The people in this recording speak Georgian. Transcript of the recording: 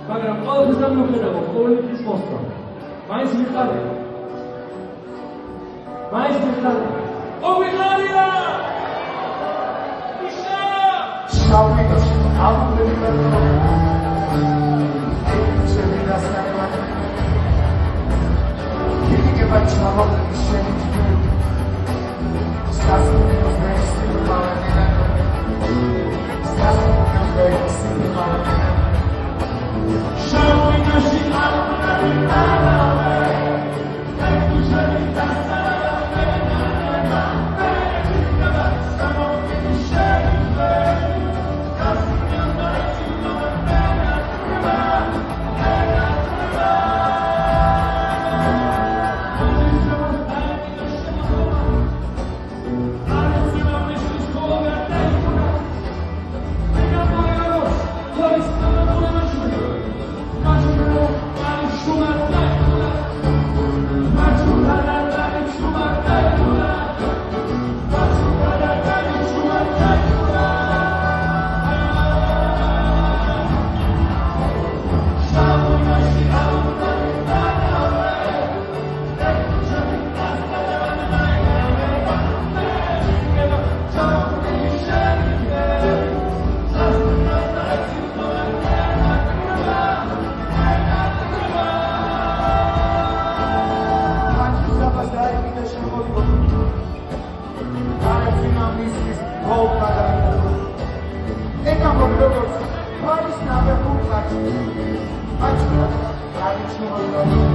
მაგრამ ყველაფერს გამიუხედავ პოლიტიკის მოსწრა. მაინც მიხარია. მაინც მიხარია. ოვიღარია! იშა! შავიდოს, ამბებია. ჩემი დასწრება. იგი ბაჩამოდი შენი. სასწაულს მეცნიერულ მალანიდან. სასწაულს მეცნიერულ მალანიდან. შავიდოში Paris na Berlin, Paris na Berlin,